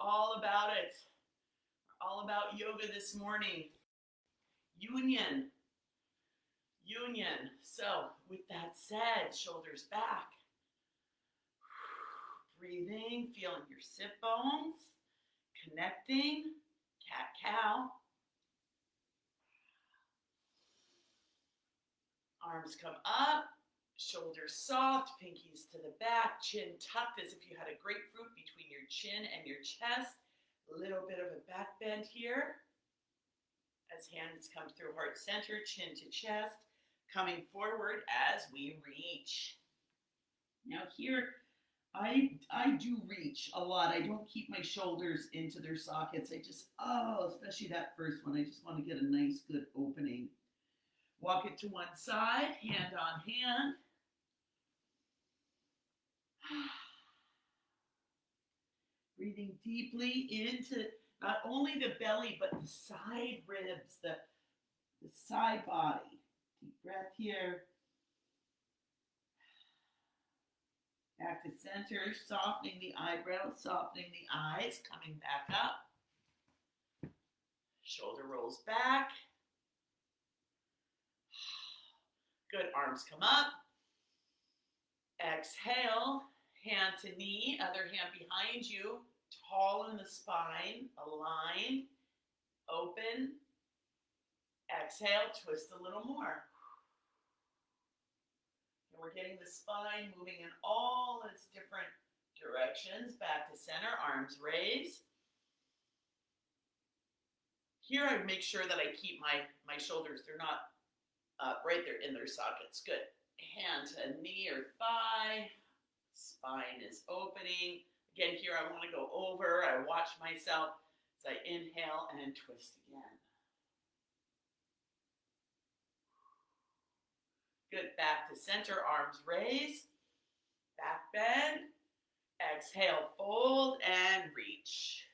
all about it. We're all about yoga this morning. Union. So with that said, shoulders back. Breathing, feeling your sit bones. Connecting. Cat-cow. Arms come up. Shoulders soft, pinkies to the back, chin tucked as if you had a grapefruit between your chin and your chest. A little bit of a back bend here. As hands come through heart center, chin to chest, coming forward as we reach. Now here, I do reach a lot. I don't keep my shoulders into their sockets. I just, especially that first one, I just want to get a nice, good opening. Walk it to one side, hand on hand. Breathing deeply into not only the belly, but the side ribs, the side body. Deep breath here. Back to center, softening the eyebrows, softening the eyes, coming back up. Shoulder rolls back. Good, arms come up. Exhale, hand to knee, other hand behind you, tall in the spine, aligned, open. Exhale, twist a little more. And we're getting the spine moving in all its different directions. Back to center, arms raised. Here I make sure that I keep my shoulders, they're not right there in their sockets. Good. Hand to knee or thigh. Spine is opening. Again, here I want to go over. I watch myself as I inhale and twist again. Good. Back to center, arms raised. Back bend. Exhale, fold and reach.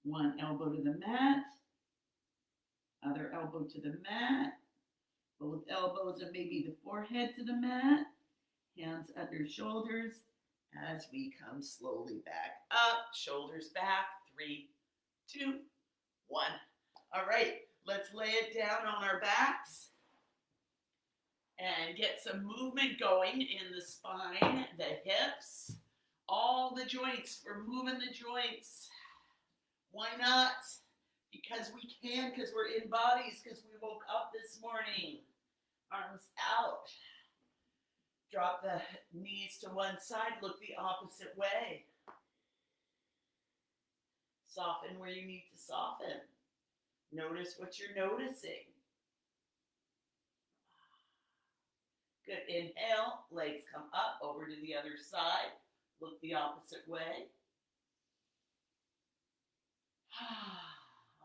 One elbow to the mat. Other elbow to the mat. Both elbows and maybe the forehead to the mat. Hands under shoulders as we come slowly back up. Shoulders back. 3, 2, 1. All right, let's lay it down on our backs and get some movement going in the spine, the hips, all the joints. We're moving the joints. Why not? Because we can, because we're in bodies, because we woke up this morning. Arms out. Drop the knees to one side, look the opposite way. Soften where you need to soften. Notice what you're noticing. Good, inhale, legs come up, over to the other side. Look the opposite way.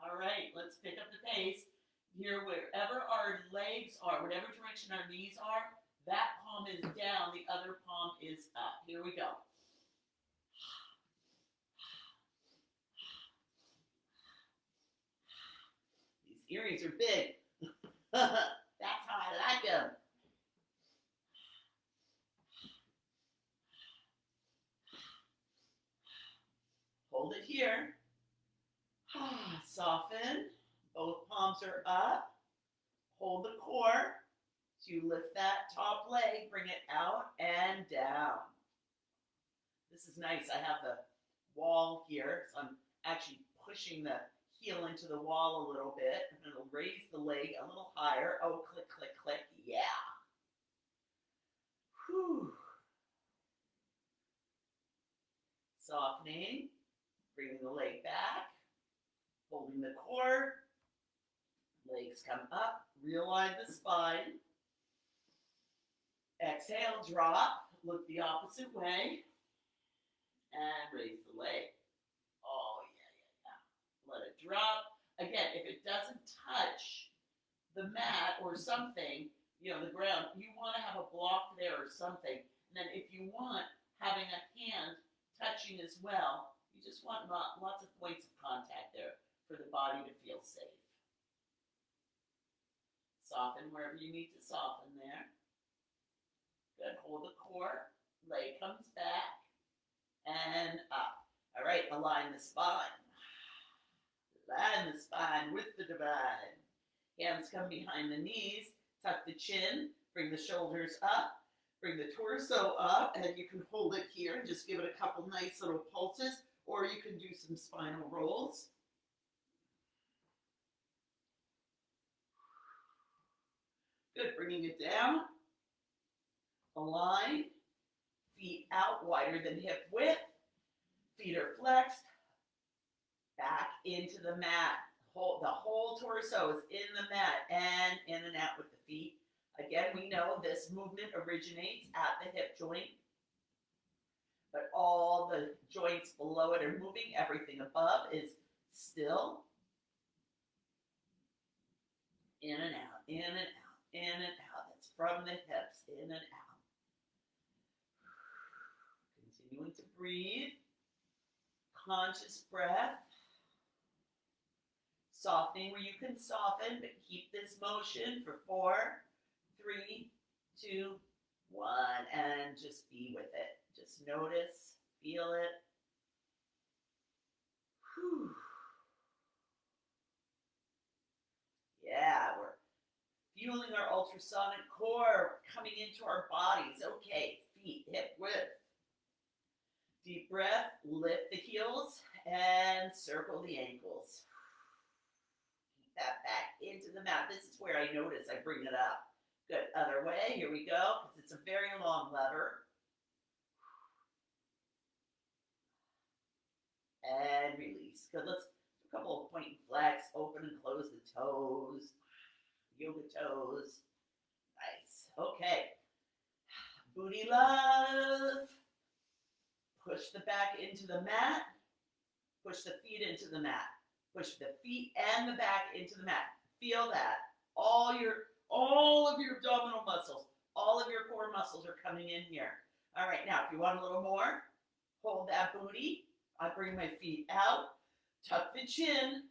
All right, let's pick up the pace. Here, wherever our legs are, whatever direction our knees are, that palm is down, the other palm is up. Here we go. These earrings are big. That's how I like them. Hold it here. Soften. Both palms are up. Hold the core. So you lift that top leg, bring it out and down. This is nice. I have the wall here, so I'm actually pushing the heel into the wall a little bit. I'm going to raise the leg a little higher. Oh, click, click, click. Yeah. Whew. Softening. Bringing the leg back. Holding the core. Legs come up. Realign the spine. Exhale, drop, look the opposite way, and raise the leg. Oh, yeah. Let it drop. Again, if it doesn't touch the mat or something, the ground, you want to have a block there or something. And then if you want, having a hand touching as well, you just want lots of points of contact there for the body to feel safe. Soften wherever you need to soften there. Good, hold the core, leg comes back, and up. align the spine. Align the spine with the divine. Hands come behind the knees. Tuck the chin. Bring the shoulders up. Bring the torso up. And you can hold it here and just give it a couple nice little pulses. Or you can do some spinal rolls. Good. Bringing it down. Align. Feet out wider than hip width. Feet are flexed. Back into the mat. The whole torso is in the mat and in and out with the feet. Again, we know this movement originates at the hip joint, but all the joints below it are moving. Everything above is still. In and out, in and out, in and out. That's from the hips, in and out. Continuing to breathe. Conscious breath. Softening where you can soften, but keep this motion for 4, 3, 2, 1, and just be with it. Just notice, feel it. Whew. Yeah, we're fueling our ultrasonic core, coming into our bodies. Okay, feet hip width. Deep breath, lift the heels and circle the ankles. That back into the mat. This is where I notice I bring it up. Good. Other way. Here we go. Because it's a very long lever. And release. Good. Let's do a couple of point and flex. Open and close the toes. Yoga toes. Nice. Okay. Booty love. Push the back into the mat. Push the feet into the mat. Push the feet and the back into the mat. Feel that. All of your abdominal muscles, all of your core muscles are coming in here. All right, now if you want a little more, hold that booty. I bring my feet out, tuck the chin,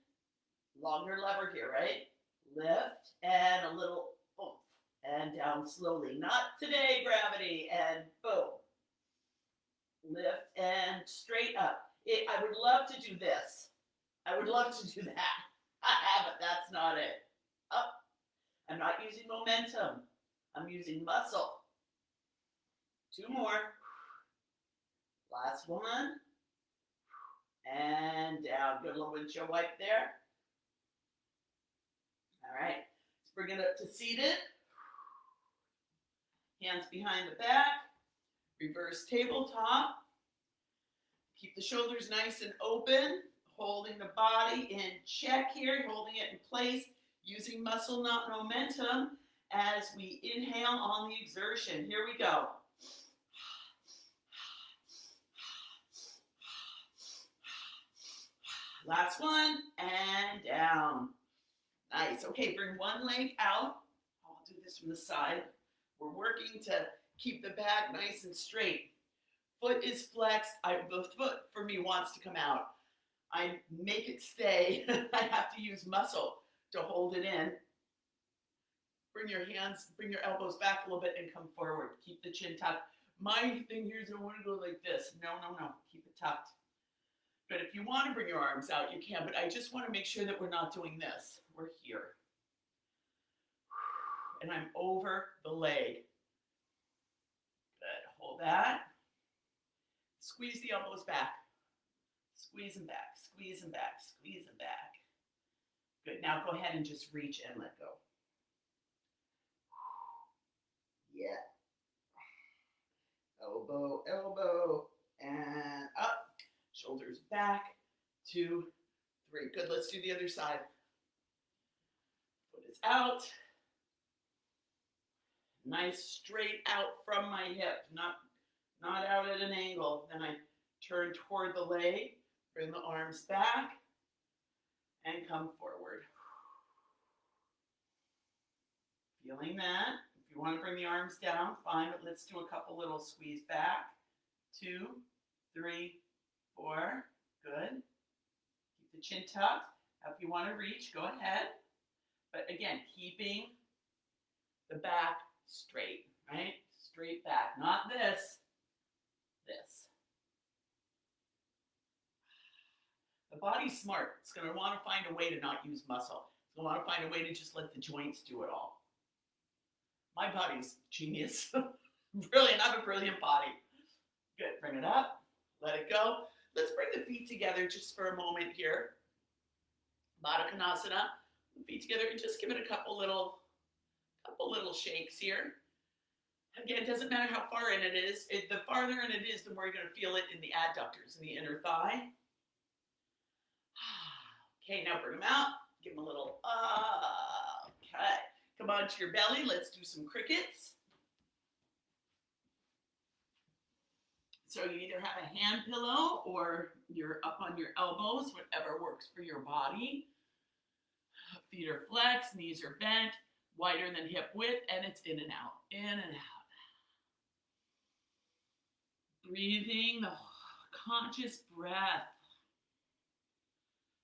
longer lever here, right? Lift and a little oomph, and down slowly. Not today, gravity, and boom. Lift and straight up. I would love to do this. I would love to do that. But that's not it. Up. I'm not using momentum. I'm using muscle. 2 more. Last one. And down. Good little windshield wipe there. All right. Let's bring it up to seated. Hands behind the back. Reverse tabletop. Keep the shoulders nice and open. Holding the body in check here, holding it in place, using muscle, not momentum, as we inhale on the exertion. Here we go. Last one, and down. Nice. Okay, bring one leg out. I'll do this from the side. We're working to keep the back nice and straight. Foot is flexed. The foot, for me, wants to come out. I make it stay. I have to use muscle to hold it in. Bring your elbows back a little bit and come forward. Keep the chin tucked. My thing here is I want to go like this. No. Keep it tucked. But if you want to bring your arms out, you can. But I just want to make sure that we're not doing this. We're here. And I'm over the leg. Good. Hold that. Squeeze the elbows back. Squeeze them back. Squeeze them back. Squeeze them back. Good. Now go ahead and just reach and let go. Yeah. Elbow, elbow, and up. Shoulders back. 2, 3. Good. Let's do the other side. Foot is out. Nice straight out from my hip. Not out at an angle. Then I turn toward the leg. Bring the arms back. And come forward. Feeling that. If you want to bring the arms down, fine, but let's do a couple little squeeze back. 2, 3, 4. Good. Keep the chin tucked. If you want to reach, go ahead. But again, keeping the back straight, right? Straight back. Not this. This. The body's smart. It's going to want to find a way to not use muscle. It's going to want to find a way to just let the joints do it all. My body's genius. Brilliant. I have a brilliant body. Good. Bring it up. Let it go. Let's bring the feet together just for a moment here. Baddha Konasana. Feet together and just give it a couple little shakes here. Again, it doesn't matter how far in it is. The farther in it is, the more you're going to feel it in the adductors, in the inner thigh. Okay, now bring them out. Give them a little, okay. Come on to your belly. Let's do some crickets. So you either have a hand pillow or you're up on your elbows, whatever works for your body. Feet are flexed, knees are bent, wider than hip width, and it's in and out, in and out. Breathing the conscious breath.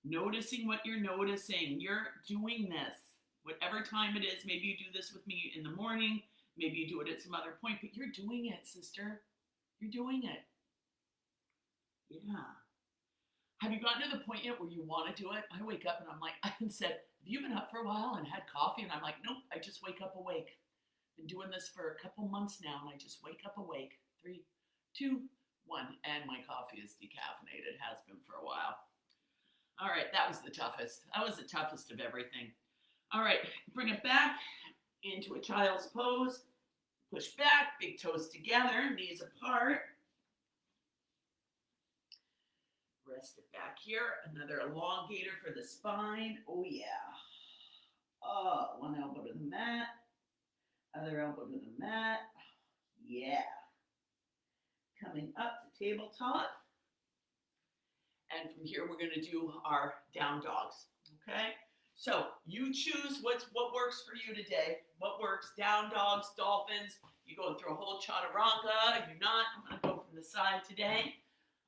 Noticing what you're noticing. You're doing this. Whatever time it is, maybe you do this with me in the morning, maybe you do it at some other point, but you're doing it, sister. You're doing it. Yeah. Have you gotten to the point yet where you want to do it? I wake up and I'm like, I said, have you been up for a while and had coffee? And I'm like, nope, I just wake up awake. Been doing this for a couple months now, and I just wake up awake. 3, 2, 1, and my coffee is decaffeinated. Has been for a while. All right, that was the toughest. That was the toughest of everything. All right, bring it back into a child's pose. Push back, big toes together, knees apart. Rest it back here. Another elongator for the spine. Oh, yeah. Oh, one elbow to the mat. Other elbow to the mat. Yeah. Coming up to tabletop. And from here, we're going to do our down dogs. Okay? So you choose what works for you today. What works? Down dogs, dolphins. You go through a whole chaturanga. If you're not, I'm going to go from the side today.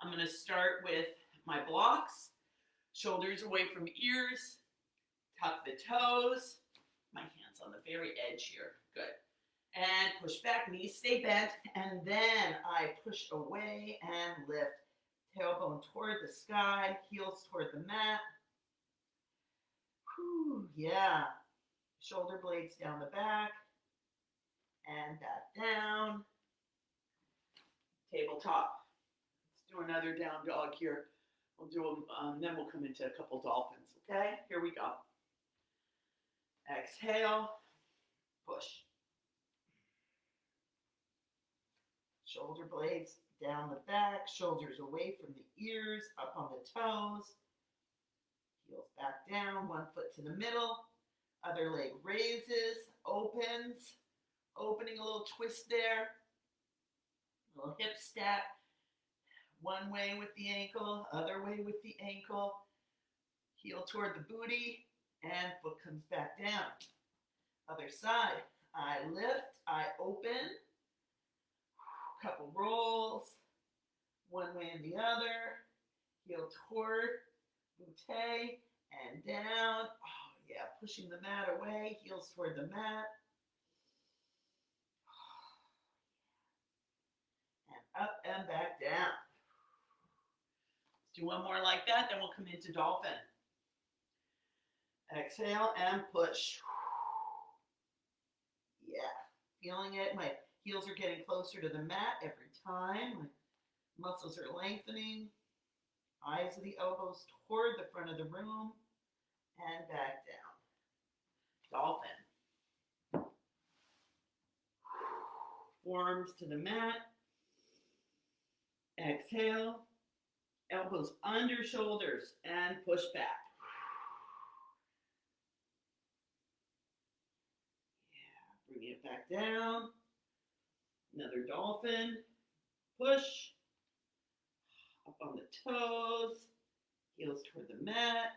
I'm going to start with my blocks. Shoulders away from ears. Tuck the toes. My hands on the very edge here. Good. And push back. Knees stay bent. And then I push away and lift. Tailbone toward the sky. Heels toward the mat. Whew, yeah. Shoulder blades down the back. And back down. Tabletop. Let's do another down dog here. We'll do them, then we'll come into a couple dolphins. Okay, here we go. Exhale, push. Shoulder blades down the back, shoulders away from the ears, up on the toes. Heels back down, one foot to the middle. Other leg raises, opens, opening a little twist there. A little hip stack. One way with the ankle, other way with the ankle. Heel toward the booty, and foot comes back down. Other side. I lift, I open. Couple rolls. One way and the other. Heel toward, bootay, and down. Oh yeah, pushing the mat away. Heels toward the mat. And up and back down. Do one more like that, then we'll come into dolphin. Exhale and push. Yeah, feeling it. My heels are getting closer to the mat every time. My muscles are lengthening. Eyes of the elbows toward the front of the room and back down. Dolphin. Forearms to the mat. Exhale. Elbows under shoulders and push back. Yeah, bring it back down. Another dolphin. Push. Up on the toes. Heels toward the mat.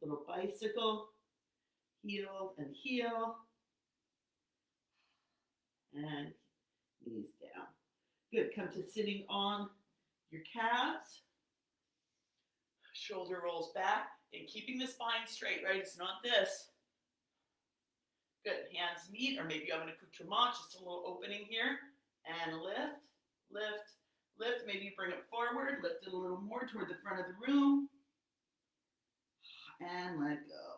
Little bicycle. Heel and heel. And knees down. Good. Come to sitting on your calves. Shoulder rolls back and keeping the spine straight, right? It's not this. Good. Hands meet, or maybe you have an accoutrement, just a little opening here. And lift, lift, lift. Maybe maybe bring it forward, lift it a little more toward the front of the room, and let go.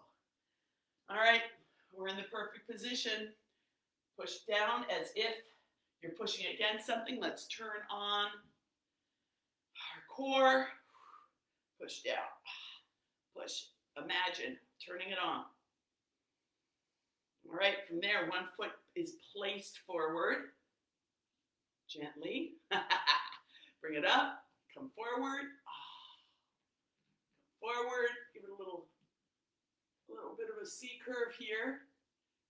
All right, we're in the perfect position. Push down as if you're pushing against something. Let's turn on our core. Push down. Push. Imagine turning it on. All right, from there, one foot is placed forward. Gently. Bring it up. Come forward. Forward. Give it a little bit of a C curve here.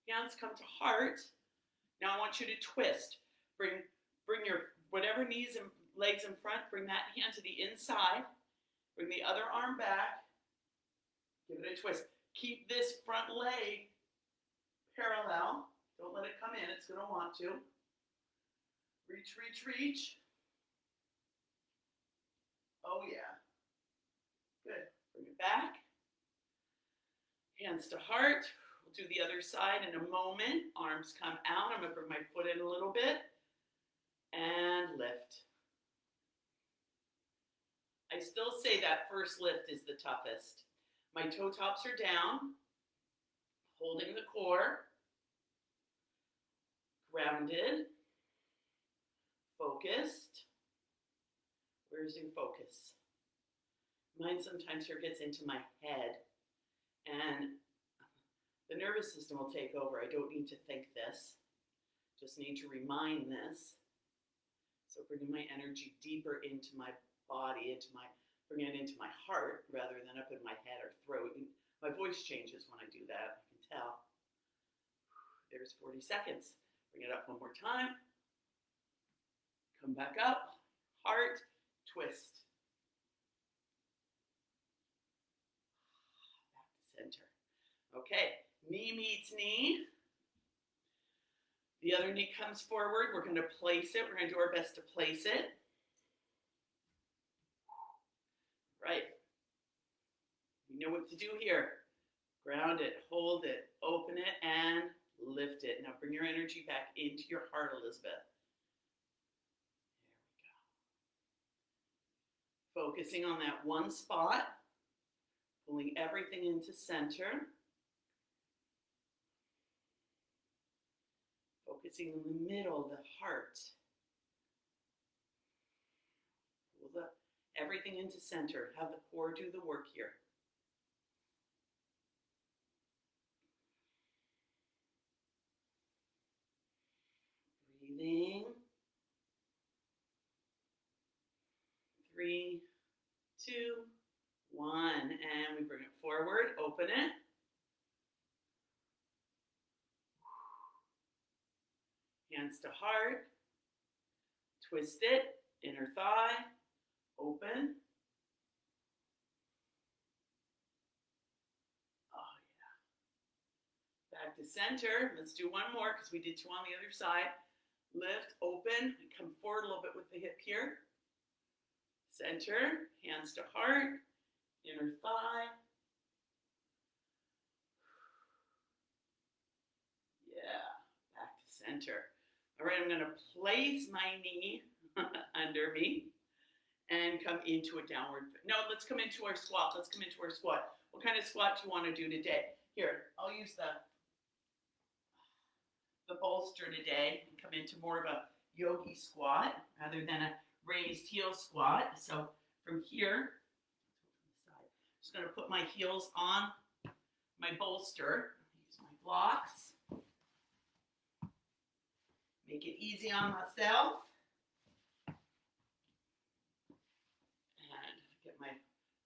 Hands come to heart. Now I want you to twist. Bring your whatever knees and legs in front. Bring that hand to the inside. Bring the other arm back. Give it a twist. Keep this front leg parallel. Don't let it come in. It's going to want to. Reach, reach, reach. Oh, yeah. Good. Bring it back. Hands to heart. We'll do the other side in a moment. Arms come out. I'm going to bring my foot in a little bit. And lift. I still say that first lift is the toughest. My toe tops are down. Holding the core. Grounded. Focused. Where's your focus? Mine sometimes here gets into my head. And the nervous system will take over. I don't need to think this. Just need to remind this. So bringing my energy deeper into my body, bringing it into my heart rather than up in my head or throat. My voice changes when I do that. I can tell. There's 40 seconds. Bring it up one more time. Come back up. Heart. Twist. Back to center. Okay. Knee meets knee. The other knee comes forward. We're going to place it. We're going to do our best to place it. Right. You know what to do here. Ground it, hold it, open it, and lift it. Now bring your energy back into your heart, Elizabeth. There we go. Focusing on that one spot. Pulling everything into center. Focusing in the middle, the heart. Pull everything into center. Have the core do the work here. Breathing. 3, 2, 1. And we bring it forward. Open it. Hands to heart. Twist it. Inner thigh. Open. Oh, yeah. Back to center. Let's do one more because we did 2 on the other side. Lift, open, and come forward a little bit with the hip here. Center, hands to heart, inner thigh. Yeah, back to center. All right, I'm going to place my knee under me and come into a downward. No, let's come into our squat. Let's come into our squat. What kind of squat do you want to do today? Here, I'll use the bolster today and come into more of a yogi squat rather than a raised heel squat. So from here, I'm just going to put my heels on my bolster. Use my blocks. Make it easy on myself. And get my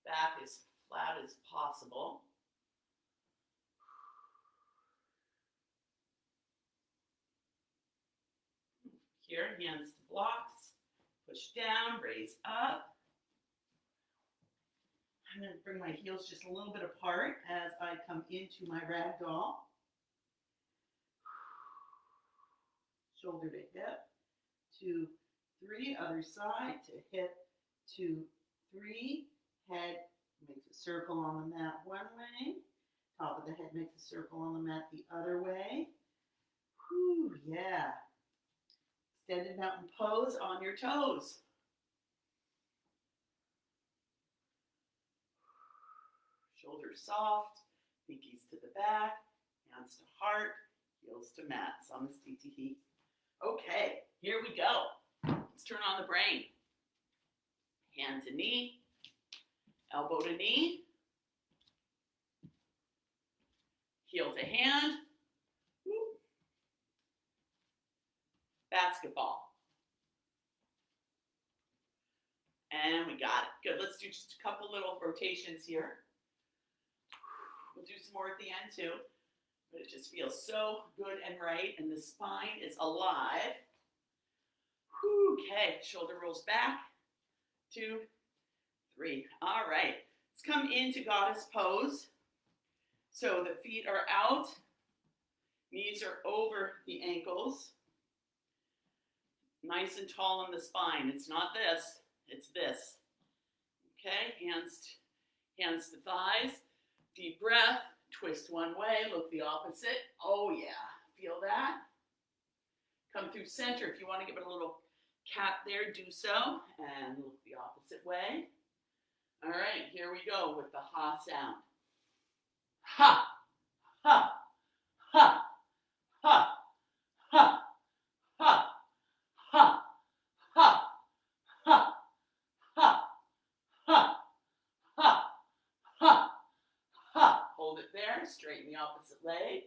back as flat as possible. Here, hands to blocks. Push down, raise up. I'm going to bring my heels just a little bit apart as I come into my ragdoll. Shoulder to hip, 2, 3, other side to hip, 2, 3, head makes a circle on the mat one way, top of the head makes a circle on the mat the other way. Whew, yeah. Extended mountain pose on your toes. Shoulders soft, pinkies to the back, hands to heart, heels to mat. Samastitihi. Okay, here we go. Let's turn on the brain. Hand to knee, elbow to knee, heel to hand, whoop. Basketball. And we got it. Good, let's do just a couple little rotations here. We'll do some more at the end too, but it just feels so good and right, and the spine is alive. Okay, shoulder rolls back, 2, 3. All right, let's come into goddess pose. So the feet are out, knees are over the ankles. Nice and tall on the spine. It's not this, it's this. Okay, hands to thighs. Deep breath, twist one way, look the opposite. Oh yeah, feel that? Come through center. If you want to give it a little cat there, do so. And look the opposite way. All right, here we go with the ha sound. Ha, ha, ha, ha, ha, ha, ha, ha, ha, ha, ha, ha, ha, ha. Hold it there, straighten the opposite leg.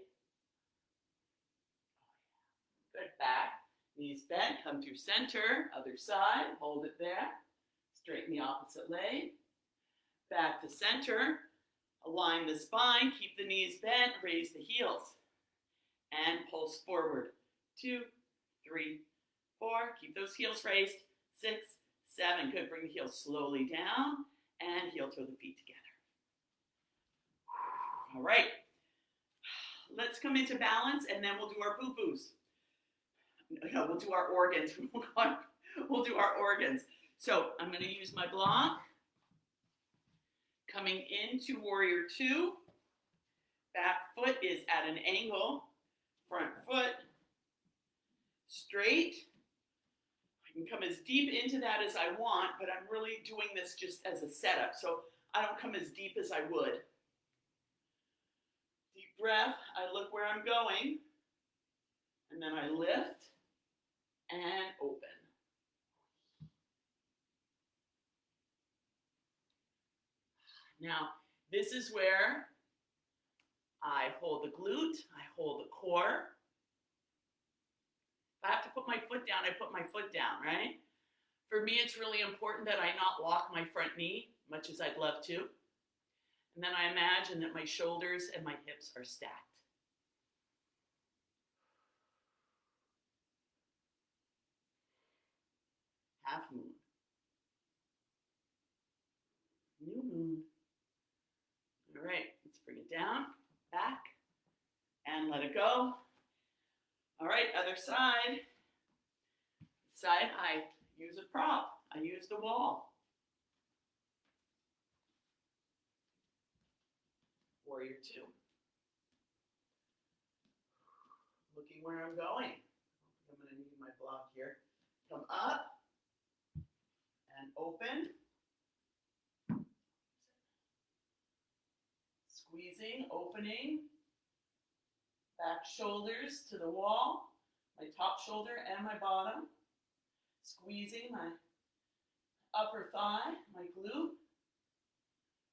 Good, back, knees bent, come through center, other side, hold it there. Straighten the opposite leg. Back to center, align the spine, keep the knees bent, raise the heels. And pulse forward. 2, 3, 4, keep those heels raised. 6, 7, good, bring the heels slowly down and heel toe the feet together. All right, let's come into balance and then we'll do our poo-poos. No, we'll do our organs. We'll do our organs. So I'm going to use my block. Coming into warrior 2. Back foot is at an angle. Front foot straight. I can come as deep into that as I want, but I'm really doing this just as a setup. So I don't come as deep as I would. Deep breath. I look where I'm going. And then I lift and open. Now, this is where I hold the glute, I hold the core. If I have to put my foot down, I put my foot down, right? For me, it's really important that I not lock my front knee, much as I'd love to. And then I imagine that my shoulders and my hips are stacked. Half moon. New moon. All right, let's bring it down, back, and let it go. All right, other side. Side, I use a prop. I use the wall. Warrior 2. Looking where I'm going. I'm going to need my block here. Come up and open. Squeezing, opening, back shoulders to the wall, my top shoulder and my bottom. Squeezing my upper thigh, my glute.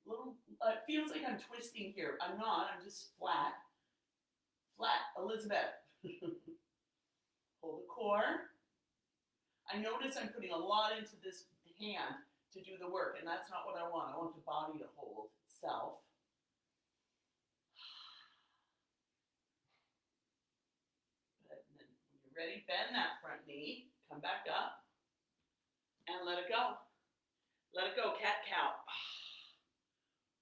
It feels like I'm twisting here. I'm not, I'm just flat. Flat, Elizabeth. Hold the core. I notice I'm putting a lot into this hand to do the work, and that's not what I want. I want the body to hold itself. Ready? Bend that front knee. Come back up. And let it go. Let it go. Cat-cow.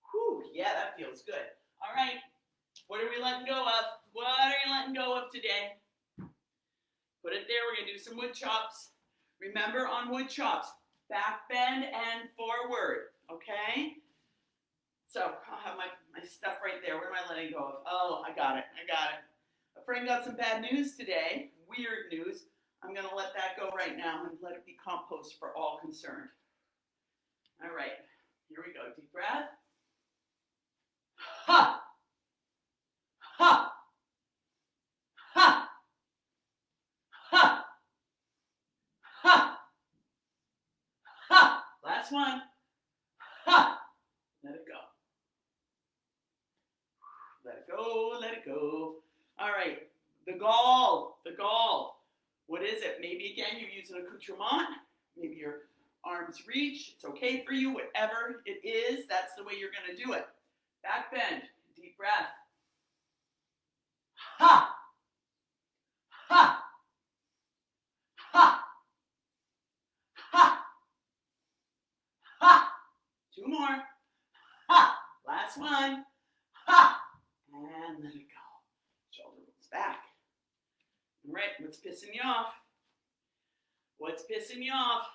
Whew. Yeah, that feels good. All right. What are we letting go of? What are you letting go of today? Put it there. We're going to do some wood chops. Remember on wood chops, back bend and forward. Okay? So I'll have my stuff right there. What am I letting go of? Oh, I got it. A friend got some bad news today. Weird news. I'm going to let that go right now and let it be compost for all concerned. All right, here we go. Deep breath. Ha, ha, ha, ha, ha, ha. Last one. Ha. Let it go. Let it go, let it go. All right, the gall, the gall. What is it? Maybe again you use an accoutrement. Maybe your arms reach. It's okay for you, whatever it is, that's the way you're gonna do it. Back bend, deep breath. Ha, ha, ha, ha, ha. Two more. Ha. Last one. Ha. And let it go. Shoulder rolls back. All right, what's pissing you off? What's pissing you off?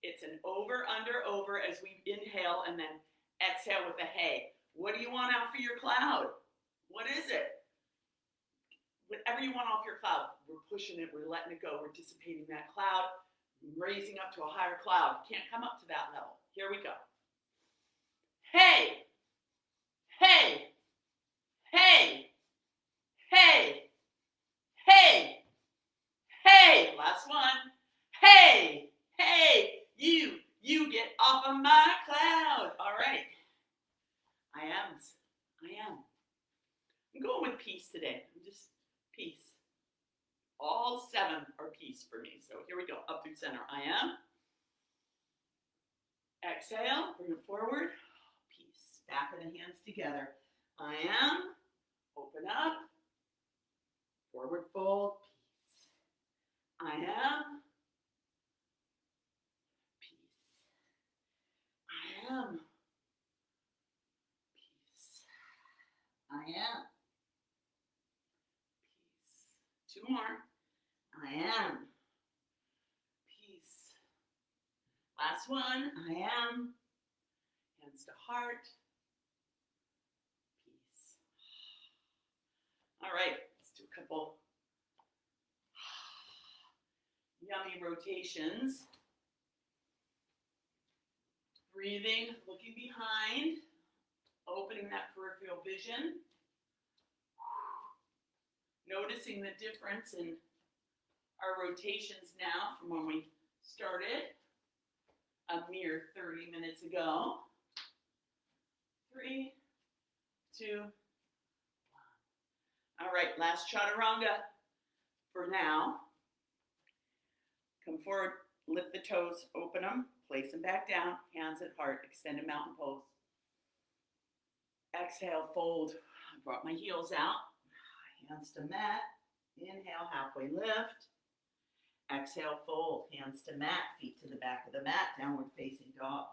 It's an over, under, over as we inhale and then exhale with a hey. What do you want out for your cloud? What is it? Whatever you want off your cloud, we're pushing it, we're letting it go, we're dissipating that cloud, raising up to a higher cloud. Can't come up to that level. Here we go. Hey, hey, hey, hey, hey, hey. Last one. Hey, hey, you get off of my cloud. All right. I am. I'm going with peace today. I'm just peace. All 7 are peace for me. So here we go. Up through center. I am. Exhale. Bring it forward. Peace. Back of the hands together. I am. Open up. Forward fold. Peace. I am. Peace. I am. Peace. I am. Peace. 2 more. I am. Peace. Last one. I am. Hands to heart. Peace. All right. Let's do a couple yummy rotations. Breathing, looking behind, opening that peripheral vision. Noticing the difference in our rotations now from when we started a mere 30 minutes ago. 3, 2, 1. All right, last chaturanga for now. Come forward, lift the toes, open them, place them back down, hands at heart, extended mountain pose. Exhale, fold. I brought my heels out. Hands to mat. Inhale, halfway lift. Exhale, fold. Hands to mat, feet to the back of the mat, downward facing dog.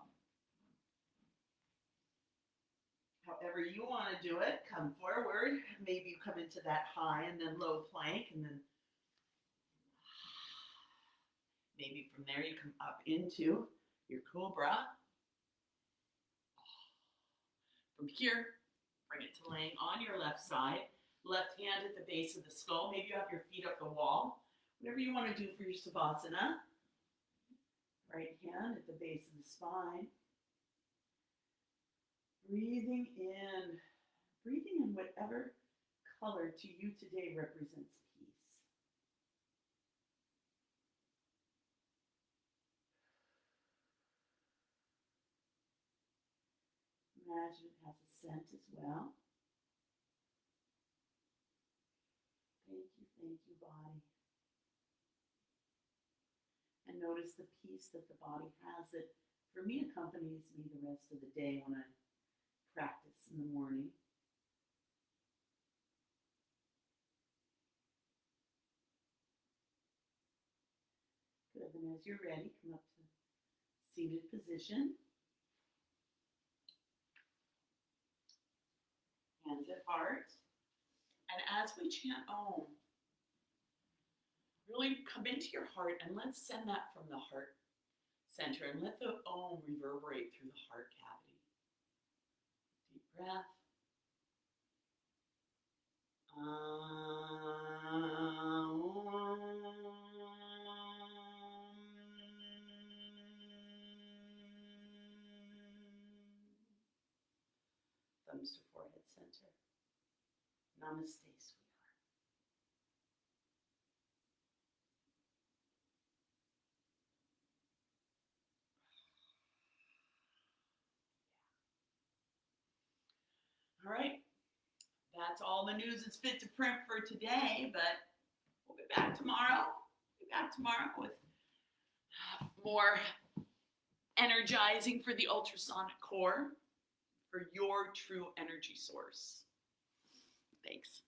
However you want to do it, come forward. Maybe you come into that high and then low plank, and then maybe from there you come up into your cobra. From here, bring it to laying on your left side. Left hand at the base of the skull. Maybe you have your feet up the wall. Whatever you want to do for your Savasana. Right hand at the base of the spine. Breathing in whatever color to you today represents peace. Imagine it has a scent as well. Thank you, body. And notice the peace that the body has that, for me, accompanies me the rest of the day when I practice in the morning. Good, and as you're ready, come up to seated position. Hands at heart. And as we chant Om, really come into your heart and let's send that from the heart center and let the Om reverberate through the heart cavity. Deep breath. Thumbs to forehead center. Namaste, sweetheart. All right. That's all the news is fit to print for today, but we'll be back tomorrow. We'll be back tomorrow with more energizing for the ultrasonic core for your true energy source. Thanks.